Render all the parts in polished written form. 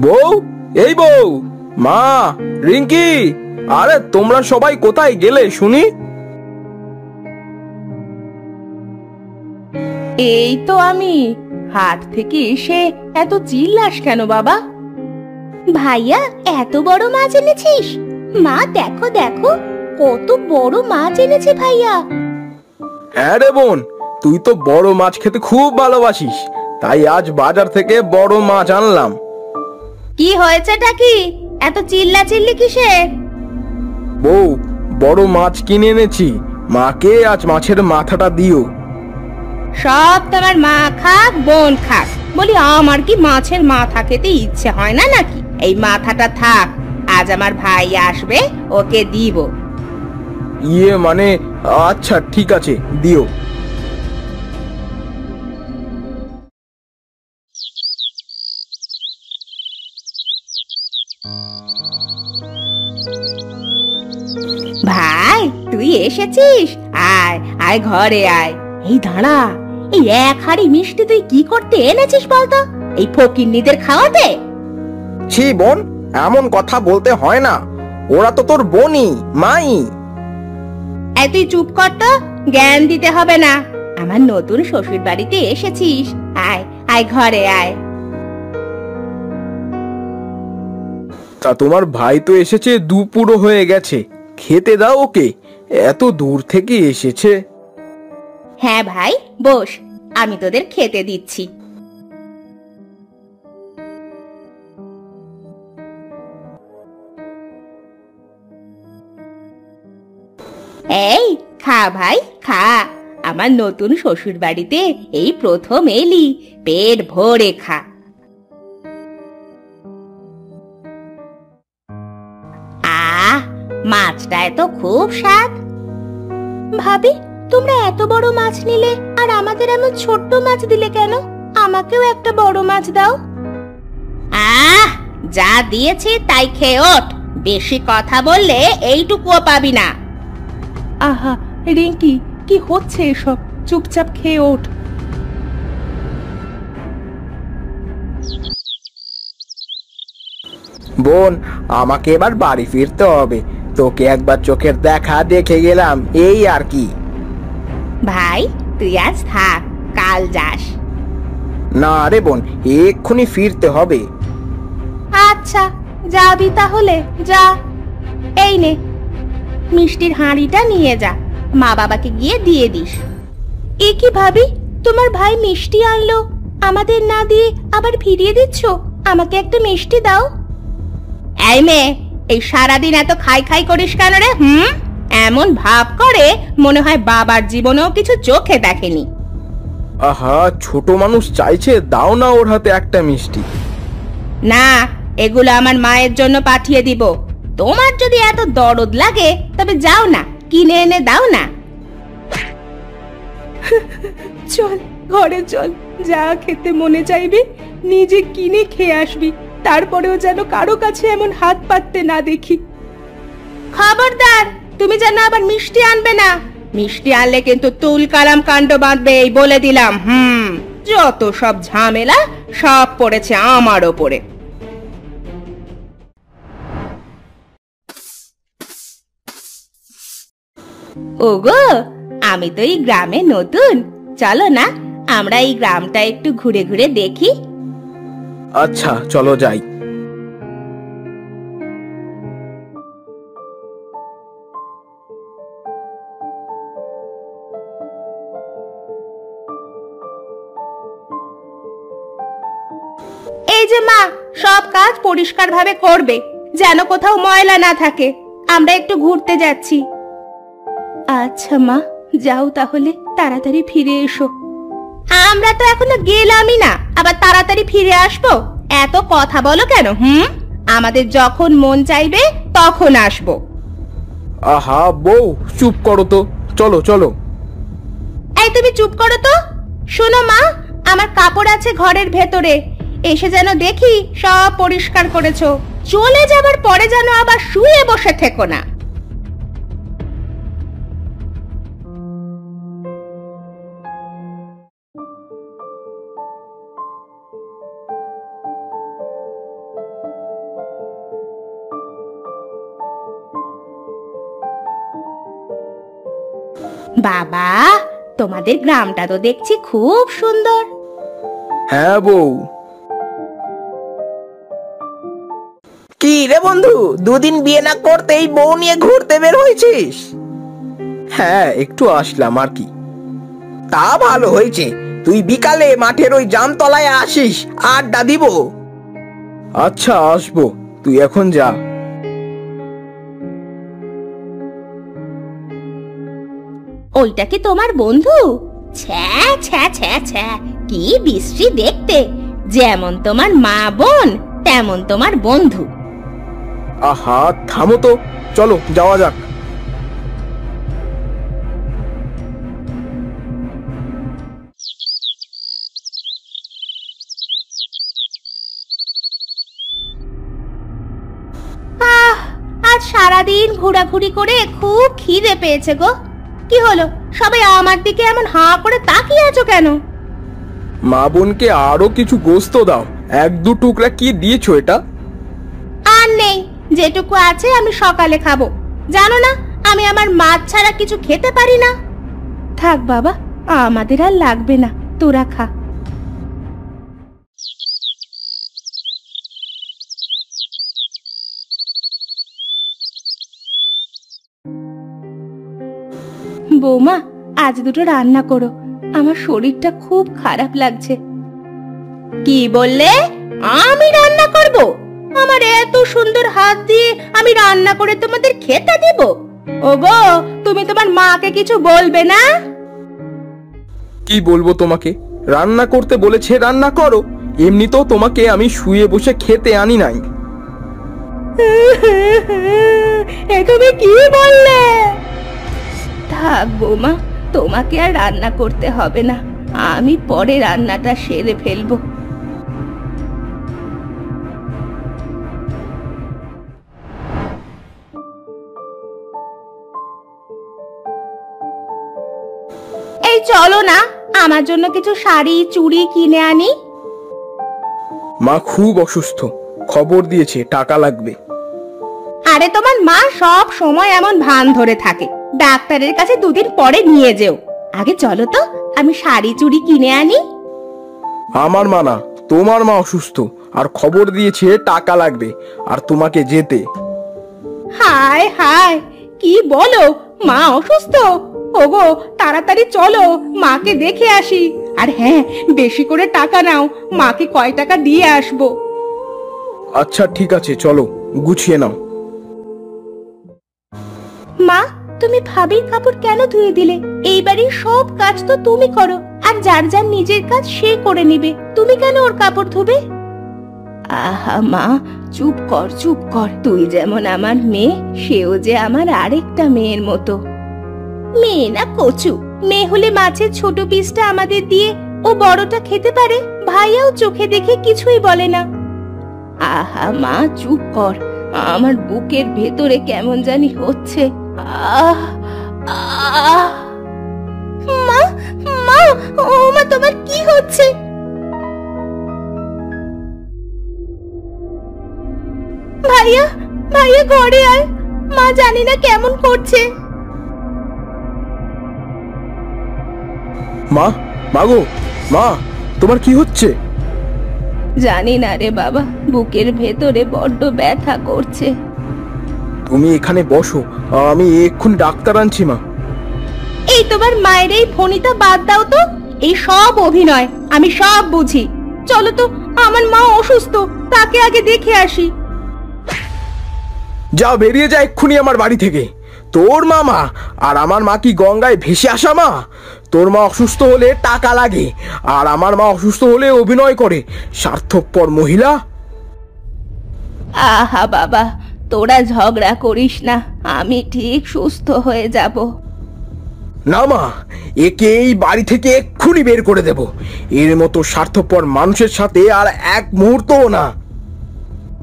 বউ, এই বউ, মা, রিঙ্কি, আরে তোমরা সবাই কোথায় গেলে শুনি? এই তো আমি। হাট থেকে এসে এত চিল্লাস কেন বাবা? ভাইয়া, এত বড় মাছ এনেছিস? মা দেখো দেখো, কত বড় মাছ এনেছে ভাইয়া। হ্যাঁ রে বোন, তুই তো বড় মাছ খেতে খুব ভালোবাসিস, তাই আজ বাজার থেকে বড় মাছ আনলাম। কি হয়েছেটা কি? এত চিল্লা চিল্লি কিসে? বউ, বড় মাছ কিনে এনেছি, মাকে আজ মাছের মাথাটা দিও। সব তোমার মা খাক বোন খাক, বলি আমার কি মাছের মাথা খেতে ইচ্ছে হয় না নাকি? এই মাথাটা থাক, আজ আমার ভাই আসবে, ওকে দিব। মানে আচ্ছা ঠিক আছে, দিও। ভাই তুই এসেছিস? আয় আয়, ঘরে আয়। এই দাঁড়া, এই এক হাড়ি মিষ্টি তুই কি করতে এনেছিস বলতো? এই ফকিন্নিদের খাওয়াতে? ছি বোন, এমন কথা বলতে হয় না, ওরা তো তোর বোনই, মাই। এই তুই চুপ কর তো, জ্ঞান দিতে হবে না। আমার নতুন শ্বশুর বাড়িতে এসেছিস, আয় আয়, ঘরে আয়। তা তোমার ভাই তো এসেছে, দুপুরও হয়ে গেছে, খেতে দাও ওকে, এত দূর থেকে এসেছে। হ্যাঁ ভাই, বস, আমি তোদের খেতে দিচ্ছি। এই খা ভাই, খা। আমার নতুন শ্বশুর বাড়িতে এই প্রথম এলি, পেট ভরে খা। আহ, মাছটা তো খুব স্বাদ। ভাবি, তোমরা এত বড় মাছ নিলে আর আমাদের এমন ছোট্ট মাছ দিলে কেন? আমাকেও একটা বড় মাছ দাও। আহ, যা দিয়েছি তাই খেয়ে ওঠ। বেশি কথা বললে এইটুকুও পাবি না। আহা রিঙ্কি, কি হচ্ছে এসব? চুপচাপ খেয়ে ওঠ। বোন, আমাকে এবার বাড়ি ফিরতে হবে, তোকে একবার চোখের দেখা দেখে গেলাম, এই আর কি। ভাই তুই আজ থাক, কাল যাস। না রে বোন, এক্ষুনি ফিরতে হবে। আচ্ছা, যাবি তাহলে যা। এই নে, মিষ্টির হাঁড়িটা নিয়ে যা, মা বাবাকে গিয়ে দিয়ে দিস। এ কি ভাবি, তোমার ভাই মিষ্টি আনলো, আমাদের না দিয়ে আবার ফিরিয়ে দিচ্ছ? আমাকে একটা মিষ্টি দাও। এই মেয়ে, এই সারাদিন এত খাই খাই করিস কেন রে? এমন ভাব করে মনে হয় বাবার জীবনেও কিছু চোখে দেখেনি। আহা, ছোট মানুষ চাইছে, দাও না ওর হাতে একটা মিষ্টি। না, এগুলো আমার মায়ের জন্য পাঠিয়ে দিব। তোমার যদি এত দরদ লাগে তবে যাও না, কিনে এনে দাও না। চল ঘরে চল, যা খেতে মনে চাইবে নিজে কিনে খেয়ে আসবি, তারপরেও যেন কারো কাছে এমন হাত পাততে না দেখি। খবরদার, তুমি যেন আবার মিষ্টি আনবে না। মিষ্টি আনলে কিন্তু তুল কালাম কাণ্ড বাঁধবে, এই বলে দিলাম। যত সব ঝামেলা সব পড়েছে আমার ওপরে। ওগো, আমি তো এই গ্রামে নতুন, চলো না আমরা এই গ্রামটা একটু ঘুরে ঘুরে দেখি। আচ্ছা চলো যাই। এই যে মা, সব কাজ পরিষ্কার ভাবে করবে, যেন কোথাও ময়লা না থাকে। আমরা একটু ঘুরতে যাচ্ছি। আচ্ছা মা, যাও তাহলে, তাড়াতাড়ি ফিরে এসো। আমরা তো এখনো গেলামই না, আবার তাড়াতাড়ি ফিরে আসবো? এত কথা বলো কেন? আমাদের যখন মন চাইবে তখন আসবো। আহা বউ, চুপ করো তো, চলো চলো। এই তুমি চুপ করো তো। শোনো মা, আমার কাপড় আছে ঘরের ভেতরে, এসে যেন দেখি সব পরিষ্কার করেছো। চলে যাবার পরে যেন আবার শুয়ে বসে থেকো না। বাবা, তোমাদের গ্রামটা তো দেখছি খুব সুন্দর। হ্যাঁ বউ। কি রে বন্ধু, দুদিন বিয়ে না করতেই বউ নিয়ে ঘুরতে বের হয়েছিস? হ্যাঁ, একটু আসলাম আর কি। তা ভালো হয়েছে, তুই বিকালে মাঠের ওই জামতলায় আসিস, আড্ডা দিব। আচ্ছা, আসবো, তুই এখন যা। ওইটা কি তোমার বন্ধু? ছ্যা ছ্যা ছ্যা ছ্যা, কি বিশ্রী দেখতে! যেমন তোমার মা বোন তেমন তোমার বন্ধু। আহা, থামো তো, চলো যাওয়া যাক। আজ সারাদিন ঘোরাঘুরি করে খুব খিদে পেয়েছে গো। কি হলো, সবাই আমার দিকে এমন হাঁ করে তাকিয়ে আছো কেন? মা বোনকে আরো কিছু গোস্ত দাও, এক দু টুকরা কি দিয়েছো এটা? আর নেই, যেটুকু আছে আমি সকালে খাবো। জানো না আমি আমার মাছ ছাড়া কিছু খেতে পারি না। থাক বাবা, আমাদের আর লাগবে না, তোরা খা। বৌমা, আজ দুটো রান্না করো, আমার শরীরটা খুব খারাপ লাগছে। কি বললে? আমি রান্না করব? আমার এত সুন্দর হাত দিয়ে আমি রান্না করে তোমাদের খেতে দেব? ওগো, তুমি তোমার মাকে কিছু বলবে না? কি বলবো তোমাকে? রান্না করতে বলেছে রান্না করো, এমনিতেও তোমাকে আমি শুয়ে বসে খেতে আনি নাই। এ তুমি কি বললে? থাক বৌমা, তোমাকে আর রান্না করতে হবে না, আমি পরে রান্নাটা সেরে ফেলবো। এই চলো না, আমার জন্য কিছু শাড়ি চুড়ি কিনে আনি। মা খুব অসুস্থ, খবর দিয়েছে টাকা লাগবে। আরে তোমার মা সব সময় এমন ভান ধরে থাকে, ডাক্তারের কাছে দুদিন পরে নিয়ে যেও। আগে চলো তো, আমি শাড়ি চুড়ি কিনে আনি। আমার মা না, তোমার মা অসুস্থ, আর খবর দিয়েছে টাকা লাগবে, আর তোমাকে যেতে। হায় হায়, কি বলো? মা অসুস্থ? ওগো, তাড়াতাড়ি চলো, মাকে দেখে আসি। আর হ্যাঁ, বেশি করে টাকা নাও, মাকে কয় টাকা দিয়ে আসবো। আচ্ছা ঠিক আছে, চলো গুছিয়ে নাও। মা, তুমি ভাবির কাপড় কেন ধুয়ে দিলে? এই বাড়ির সব কাজ তো তুমি করো, আর যার যার নিজের কাজ সে করে নিবে, তুমি কেন ওর কাপড় ধুবে? আহা মা, চুপ কর চুপ কর, তুই যেমন আমার মেয়ে, সেও যে আমার আরেকটা মেয়ের মতো। মেয়ে না কচু? মেয়ে হলে মাছের ছোট পিসটা আমাদের দিয়ে ও বড়টা খেতে পারে, ভাইয়াও চোখে দেখে কিছুই বলে না। আহা মা, চুপ কর, আমার বুকের ভেতরে কেমন জানি হচ্ছে। আহ আহ মা, মা, ও মা, তোমার কি হচ্ছে? ভাইয়া, ভাইয়া ঘরে আয়, মা জানি না কেমন করছে। মা, মাগো, মা, তোমার কি হচ্ছে? জানি না রে বাবা, বুকের ভেতরে বড্ড ব্যথা করছে। তুমি এখানে বসো, আমি এক্ষুনি ডাক্তার আনছি। মা, এই তোমার মায়ের এই ফোনিটা বাদ দাও তো, এই সব অভিনয়, আমি সব বুঝি। চলো তো, আমার মা অসুস্থ, তাকে আগে দেখে আসি। যা, বেরিয়ে যা এক্ষুনি আমার বাড়ি থেকে। তোর মামা আর আমার মা কি গঙ্গায় ভেসে আসা মা? তোর মা অসুস্থ হলে টাকা লাগে, আর আমার মা অসুস্থ হলে অভিনয় করে, স্বার্থপর মহিলা। আহা বাবা, তোরা ঝগড়া করিস না, আমি ঠিক সুস্থ হয়ে যাব। না মা, একে এই বাড়ি থেকে এক্ষুনি বের করে দেব। এর মতো স্বার্থপর মানুষের সাথে আর এক মুহূর্তও না।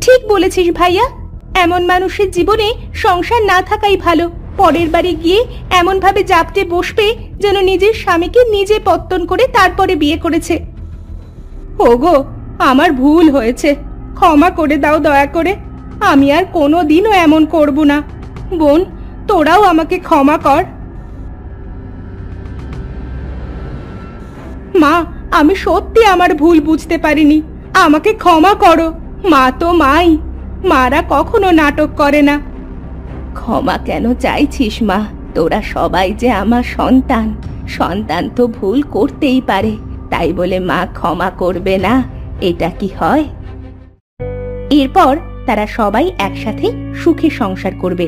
ঠিক বলেছিস ভাইয়া, এমন মানুষের জীবনে সংসার না থাকাই ভালো। পরের বাড়ি গিয়ে এমন ভাবে জাপটে বসবে যেন নিজের স্বামীকে নিজে পত্তন করে তারপরে বিয়ে করেছে। ওগো, আমার ভুল হয়েছে, ক্ষমা করে দাও দয়া করে, আমি আর কোনোদিনও এমন করব না। বোন, তোরাও আমাকে ক্ষমা কর। মা, আমি সত্যি আমার ভুল বুঝতে পারিনি, আমাকে ক্ষমা করো। মা তো মাই, মারা কখনো নাটক করে না। ক্ষমা কেন চাইছিস মা? তোরা সবাই যে আমার সন্তান, সন্তান তো ভুল করতেই পারে, তাই বলে মা ক্ষমা করবে না, এটা কি হয়? এরপর তারা সবাই একসাথে সুখে সংসার করবে।